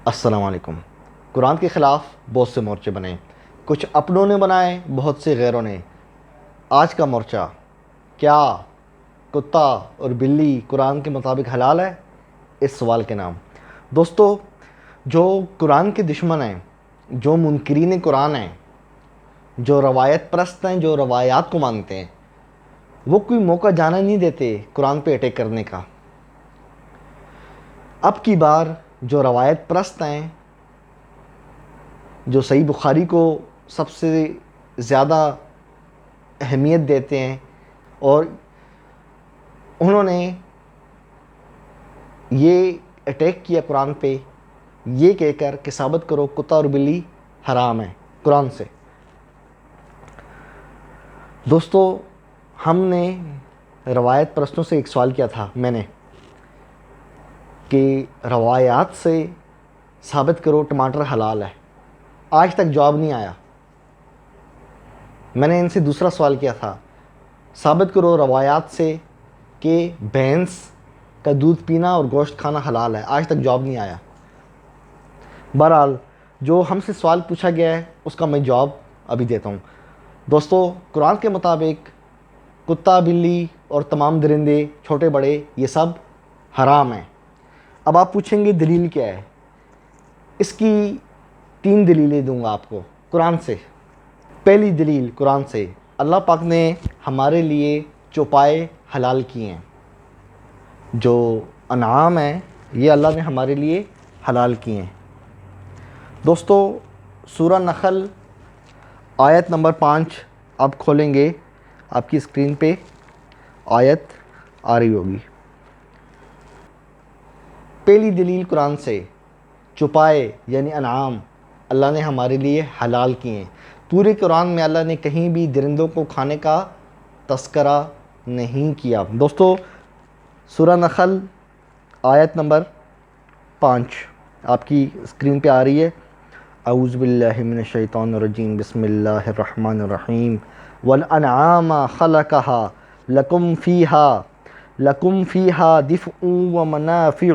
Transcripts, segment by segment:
السلام علیکم۔ قرآن کے خلاف بہت سے مورچے بنے، کچھ اپنوں نے بنائے، بہت سے غیروں نے۔ آج کا مورچہ، کیا کتا اور بلی قرآن کے مطابق حلال ہے؟ اس سوال کے نام دوستو، جو قرآن کے دشمن ہیں، جو منکرین قرآن ہیں، جو روایت پرست ہیں، جو روایات کو مانتے ہیں، وہ کوئی موقع جانا نہیں دیتے قرآن پہ اٹیک کرنے کا۔ اب کی بار جو روایت پرست ہیں، جو صحیح بخاری کو سب سے زیادہ اہمیت دیتے ہیں، اور انہوں نے یہ اٹیک کیا قرآن پہ یہ کہہ کر کہ ثابت کرو کتا اور بلی حرام ہے قرآن سے۔ دوستو، ہم نے روایت پرستوں سے ایک سوال کیا تھا میں نے کہ روایات سے ثابت کرو ٹماٹر حلال ہے، آج تک جواب نہیں آیا۔ میں نے ان سے دوسرا سوال کیا تھا، ثابت کرو روایات سے کہ بھینس کا دودھ پینا اور گوشت کھانا حلال ہے، آج تک جواب نہیں آیا۔ بہرحال جو ہم سے سوال پوچھا گیا ہے اس کا میں جواب ابھی دیتا ہوں۔ دوستو، قرآن کے مطابق کتا، بلی اور تمام درندے چھوٹے بڑے یہ سب حرام ہیں۔ اب آپ پوچھیں گے دلیل کیا ہے؟ اس کی 3 دلیلیں دوں گا آپ کو قرآن سے۔ پہلی دلیل قرآن سے، اللہ پاک نے ہمارے لیے چوپائے حلال کیے ہیں۔ جو انعام ہیں یہ اللہ نے ہمارے لیے حلال کیے ہیں۔ دوستو، سورہ نحل آیت نمبر 5 آپ کھولیں گے، آپ کی اسکرین پہ آیت آ رہی ہوگی۔ پہلی دلیل قرآن سے، چوپائے یعنی انعام اللہ نے ہمارے لیے حلال کیے ہیں۔ پورے قرآن میں اللہ نے کہیں بھی درندوں کو کھانے کا تذکرہ نہیں کیا۔ دوستو، سورہ نحل آیت نمبر 5 آپ کی اسکرین پہ آ رہی ہے۔ اعوذ باللہ من الشیطان الرجیم، بسم اللہ الرحمن الرحیم۔ والانعام خلقہا لکم فیہا دفء ومنافع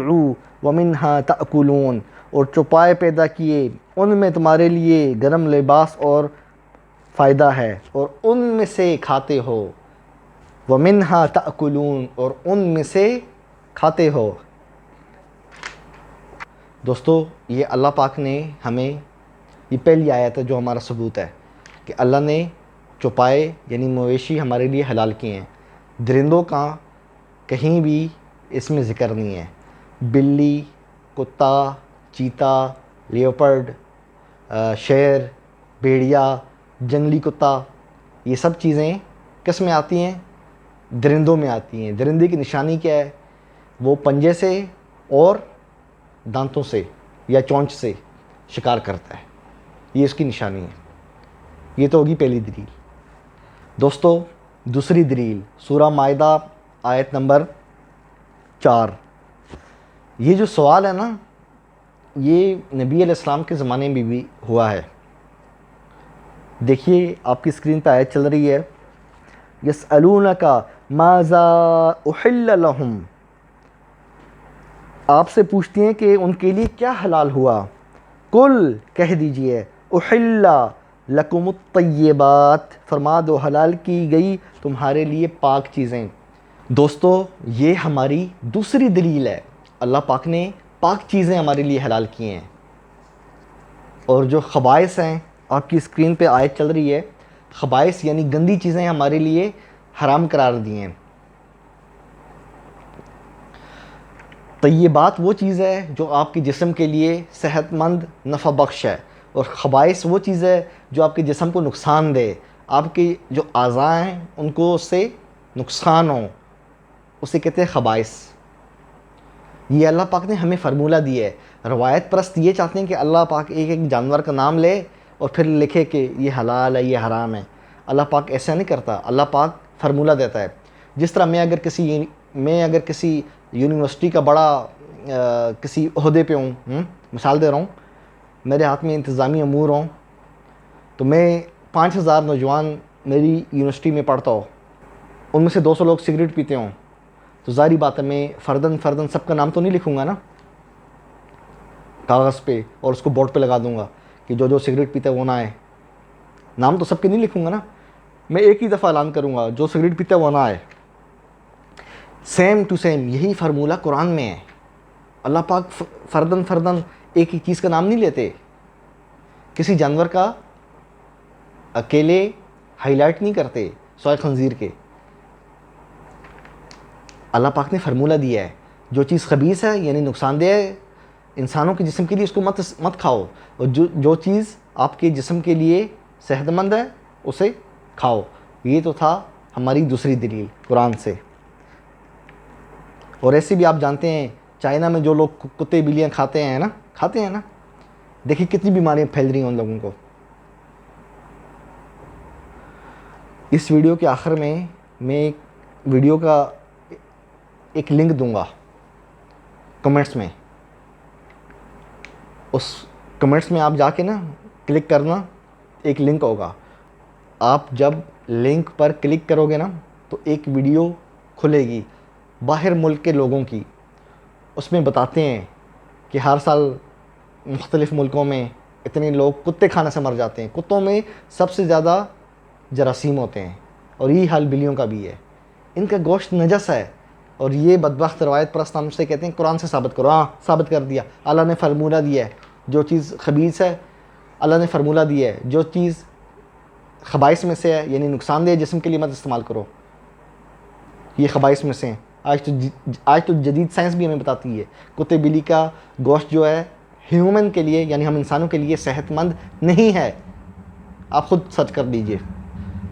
ومنہا تأکلون، اور چوپائے پیدا کیے، ان میں تمہارے لیے گرم لباس اور فائدہ ہے، اور ان میں سے کھاتے ہو۔ ومنہا تأکلون، اور ان میں سے کھاتے ہو۔ دوستو، یہ اللہ پاک نے ہمیں، یہ پہلی آیت ہے جو ہمارا ثبوت ہے کہ اللہ نے چوپائے یعنی مویشی ہمارے لیے حلال کیے ہیں۔ درندوں کا کہیں بھی اس میں ذکر نہیں ہے۔ بلی، کتا، چیتا، لیوپرڈ، شیر، بھیڑیا، جنگلی کتا، یہ سب چیزیں کس میں آتی ہیں؟ درندوں میں آتی ہیں۔ درندے کی نشانی کیا ہے؟ وہ پنجے سے اور دانتوں سے یا چونچ سے شکار کرتا ہے، یہ اس کی نشانی ہے۔ یہ تو ہوگی پہلی دلیل۔ دوستو، دوسری دلیل سورہ مائدہ آیت نمبر 4۔ یہ جو سوال ہے نا، یہ نبی علیہ السلام کے زمانے میں بھی ہوا ہے۔ دیکھیے آپ کی اسکرین پہ آیت چل رہی ہے، یسألونک ماذا احل لہم، آپ سے پوچھتی ہیں کہ ان کے لیے کیا حلال ہوا۔ کل، کہہ دیجئے، احل لکم الطیبات، فرما دو حلال کی گئی تمہارے لیے پاک چیزیں۔ دوستو، یہ ہماری دوسری دلیل ہے، اللہ پاک نے پاک چیزیں ہمارے لیے حلال کی ہیں۔ اور جو خبائث ہیں، آپ کی اسکرین پہ آیت چل رہی ہے، خبائث یعنی گندی چیزیں ہمارے لیے حرام قرار دی ہیں۔ طیبات وہ چیز ہے جو آپ کے جسم کے لیے صحت مند نفع بخش ہے، اور خبائث وہ چیز ہے جو آپ کے جسم کو نقصان دے، آپ کے جو اعضاء ہیں ان کو اس سے نقصان ہو، اسے کہتے ہیں خبائث۔ یہ اللہ پاک نے ہمیں فارمولہ دیا ہے۔ روایت پرست یہ چاہتے ہیں کہ اللہ پاک ایک ایک جانور کا نام لے اور پھر لکھے کہ یہ حلال ہے، یہ حرام ہے۔ اللہ پاک ایسا نہیں کرتا، اللہ پاک فارمولہ دیتا ہے۔ جس طرح میں اگر کسی یونیورسٹی کا بڑا کسی عہدے پہ ہوں، مثال دے رہا ہوں، میرے ہاتھ میں انتظامی امور ہوں، تو میں 5000 نوجوان میری یونیورسٹی میں پڑھتا ہو، ان میں سے 200 لوگ سگریٹ پیتے ہوں، تو ظاہری بات ہے میں فرداً سب کا نام تو نہیں لکھوں گا نا۔ کاغذ پہ اور اس کو بورڈ پہ لگا دوں گا کہ جو جو سگریٹ پیتا ہے وہ نہ آئے. نام تو سب کے نہیں لکھوں گا نا, میں ایک ہی دفعہ اعلان کروں گا جو سگریٹ پیتا ہے وہ نہ آئے. سیم ٹو سیم یہی فارمولہ قرآن میں ہے. اللہ پاک فردن فردن ایک ایک چیز کا نام نہیں لیتے. کسی جانور کا اکیلے ہائی لائٹ نہیں کرتے سوائے خنزیر کے. اللہ پاک نے فارمولہ دیا ہے, جو چیز خبیث ہے یعنی نقصان دہ ہے انسانوں کے جسم کے لیے اس کو مت کھاؤ, اور جو چیز آپ کے جسم کے لیے صحت مند ہے اسے کھاؤ. یہ تو تھا ہماری دوسری دلیل قرآن سے. اور ایسے بھی آپ جانتے ہیں چائنا میں جو لوگ کتے بلیاں کھاتے ہیں نا, دیکھیں کتنی بیماریاں پھیل رہی ہیں ان لوگوں کو. اس ویڈیو کے آخر میں ایک ویڈیو کا ایک لنک دوں گا کمنٹس میں. اس کمنٹس میں آپ جا کے نا کلک کرنا, ایک لنک ہوگا. آپ جب لنک پر کلک کرو گے نا تو ایک ویڈیو کھلے گی باہر ملک کے لوگوں کی. اس میں بتاتے ہیں کہ ہر سال مختلف ملکوں میں اتنے لوگ کتے کھانے سے مر جاتے ہیں. کتوں میں سب سے زیادہ جراثیم ہوتے ہیں, اور یہ حال بلیوں کا بھی ہے. ان کا گوشت نجس ہے, اور یہ بدبخت روایت پرست ہم سے کہتے ہیں قرآن سے ثابت کرو. ہاں ثابت کر دیا, اللہ نے فارمولہ دیا ہے. جو چیز خبیث ہے اللہ نے فارمولہ دیا ہے, جو چیز خبائث میں سے ہے یعنی نقصان دہ جسم کے لیے مت استعمال کرو, یہ خبائث میں سے ہیں. آج تو جدید سائنس بھی ہمیں بتاتی ہے کتے بلی کا گوشت جو ہے ہیومن کے لیے یعنی ہم انسانوں کے لیے صحت مند نہیں ہے. آپ خود سرچ کر لیجئے.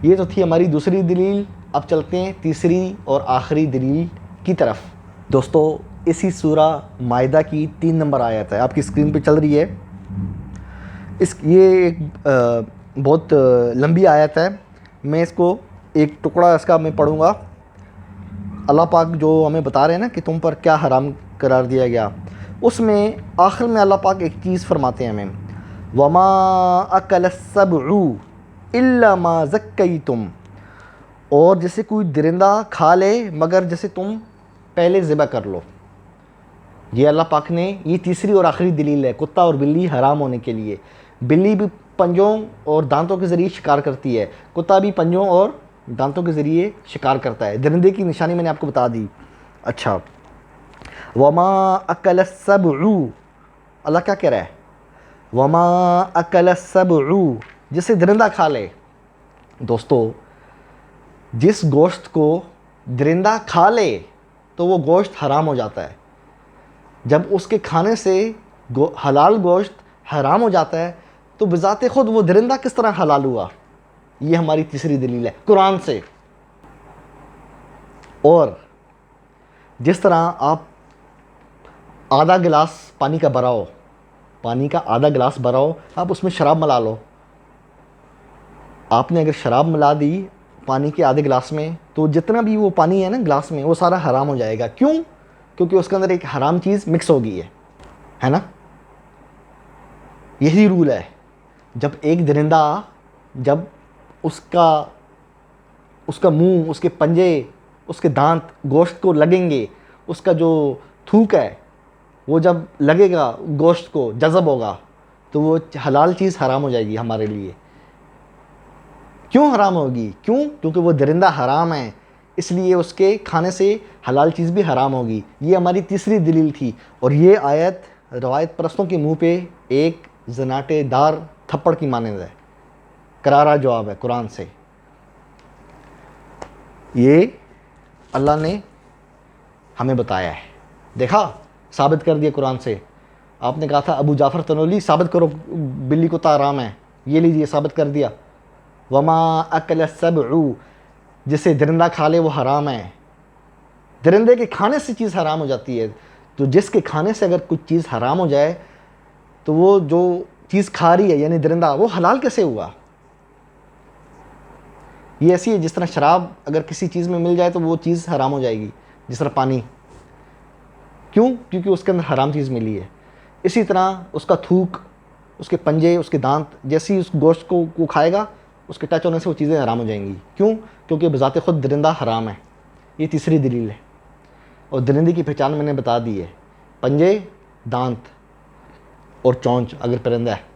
یہ تو تھی ہماری دوسری دلیل. اب چلتے ہیں تیسری اور آخری دلیل کی طرف. دوستو اسی سورہ مائدہ کی 3 نمبر آیت ہے, آپ کی اسکرین پہ چل رہی ہے. یہ ایک بہت لمبی آیت ہے. میں اس کو ایک ٹکڑا اس کا میں پڑھوں گا. اللہ پاک جو ہمیں بتا رہے ہیں نا کہ تم پر کیا حرام قرار دیا گیا, اس میں آخر میں اللہ پاک ایک چیز فرماتے ہیں ہمیں, وَمَا أَكَلَ السَّبْعُ إِلَّا مَا زَكَّيْتُمْ, اور جیسے کوئی درندہ کھا لے مگر جیسے تم پہلے ذبح کر لو. یہ اللہ پاک نے, یہ تیسری اور آخری دلیل ہے کتا اور بلی حرام ہونے کے لیے. بلی بھی پنجوں اور دانتوں کے ذریعے شکار کرتی ہے, کتا بھی پنجوں اور دانتوں کے ذریعے شکار کرتا ہے. درندے کی نشانی میں نے آپ کو بتا دی. اچھا, وَمَا أَكَلَ السَّبْعُ, اللہ کیا کہہ رہا ہے, وَمَا أَكَلَ السَّبْعُ, جسے درندہ کھا لے. دوستو جس گوشت کو درندہ کھا لے تو وہ گوشت حرام ہو جاتا ہے. جب اس کے کھانے سے حلال گوشت حرام ہو جاتا ہے تو بذات خود وہ درندہ کس طرح حلال ہوا. یہ ہماری تیسری دلیل ہے قرآن سے. اور جس طرح آپ آدھا گلاس پانی کا بھراؤ, پانی کا آدھا گلاس بھراؤ, آپ اس میں شراب ملا لو. آپ نے اگر شراب ملا دی پانی کے آدھے گلاس میں تو جتنا بھی وہ پانی ہے نا گلاس میں وہ سارا حرام ہو جائے گا. کیوں؟ کیونکہ اس کے اندر ایک حرام چیز مکس ہو گئی ہے نا. یہی رول ہے. جب ایک درندہ, جب اس کا منہ, اس کے پنجے, اس کے دانت گوشت کو لگیں گے, اس کا جو تھوک ہے وہ جب لگے گا گوشت کو, جذب ہوگا, تو وہ حلال چیز حرام ہو جائے گی ہمارے لیے. کیوں حرام ہوگی؟ کیونکہ وہ درندہ حرام ہے, اس لیے اس کے کھانے سے حلال چیز بھی حرام ہوگی. یہ ہماری تیسری دلیل تھی. اور یہ آیت روایت پرستوں کے منہ پہ ایک زناٹے دار تھپڑ کی مانند ہے. کرارا جواب ہے قرآن سے. یہ اللہ نے ہمیں بتایا ہے. دیکھا, ثابت کر دیا قرآن سے. آپ نے کہا تھا ابو جعفر تنولی ثابت کرو بلی کتا حرام ہے, یہ لیجیے ثابت کر دیا. وَمَا أَكَلَ السَّبْعُ, جسے درندہ کھا لے وہ حرام ہے. درندے کے کھانے سے چیز حرام ہو جاتی ہے. تو جس کے کھانے سے اگر کچھ چیز حرام ہو جائے تو وہ جو چیز کھا رہی ہے یعنی درندہ, وہ حلال کیسے ہوا؟ یہ ایسی ہے جس طرح شراب اگر کسی چیز میں مل جائے تو وہ چیز حرام ہو جائے گی, جس طرح پانی. کیوں؟ کیونکہ اس کے اندر حرام چیز ملی ہے. اسی طرح اس کا تھوک, اس کے پنجے, اس کے دانت, جیسی اس گوشت کو وہ کھائے گا اس کے ٹچ ہونے سے وہ چیزیں حرام ہو جائیں گی. کیوں؟ کیونکہ بذات خود درندہ حرام ہے. یہ تیسری دلیل ہے. اور درندے کی پہچان میں نے بتا دی ہے, پنجے, دانت. اور چونچ اگر پرندہ ہے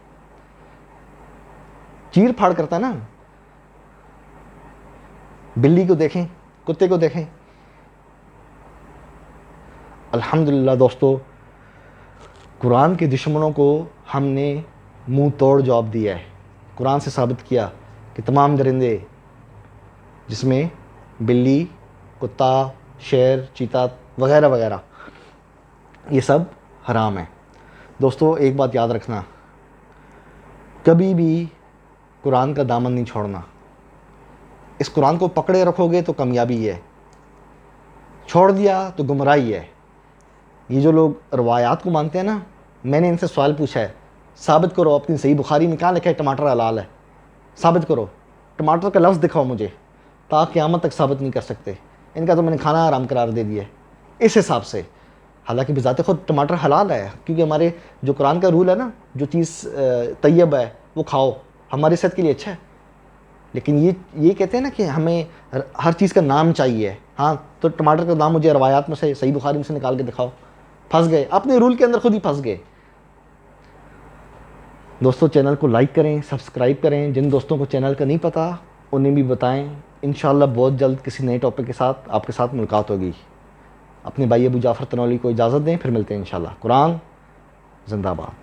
چیر پھاڑ کرتا ہے نا. بلی کو دیکھیں, کتے کو دیکھیں. الحمدللہ دوستو, قرآن کے دشمنوں کو ہم نے منہ توڑ جواب دیا ہے. قرآن سے ثابت کیا کہ تمام درندے جس میں بلی, کتا, شیر, چیتا وغیرہ وغیرہ یہ سب حرام ہیں. دوستو ایک بات یاد رکھنا, کبھی بھی قرآن کا دامن نہیں چھوڑنا. اس قرآن کو پکڑے رکھو گے تو کامیابی ہے, چھوڑ دیا تو گمراہی ہے. یہ جو لوگ روایات کو مانتے ہیں نا, میں نے ان سے سوال پوچھا ہے, ثابت کرو اپنی صحیح بخاری میں کہاں لکھا ہے ٹماٹر حلال ہے, ثابت کرو. ٹماٹر کا لفظ دکھاؤ مجھے, تا قیامت تک ثابت نہیں کر سکتے. ان کا تو میں نے کھانا حرام قرار دے دیا ہے اس حساب سے. حالانکہ بذات خود ٹماٹر حلال ہے, کیونکہ ہمارے جو قرآن کا رول ہے نا, جو چیز طیب ہے وہ کھاؤ, ہماری صحت کے لیے اچھا ہے. لیکن یہ کہتے ہیں نا کہ ہمیں ہر چیز کا نام چاہیے. ہاں تو ٹماٹر کا نام مجھے روایات میں سے, صحیح بخاری میں سے نکال کے دکھاؤ. پھنس گئے, اپنے رول کے اندر خود ہی پھنس گئے. دوستو چینل کو لائک کریں, سبسکرائب کریں. جن دوستوں کو چینل کا نہیں پتہ انہیں بھی بتائیں. انشاءاللہ بہت جلد کسی نئے ٹاپک کے ساتھ آپ کے ساتھ ملاقات ہوگی. اپنے بھائی ابو جعفر تنولی کو اجازت دیں, پھر ملتے ہیں انشاءاللہ. قرآن زندہ باد.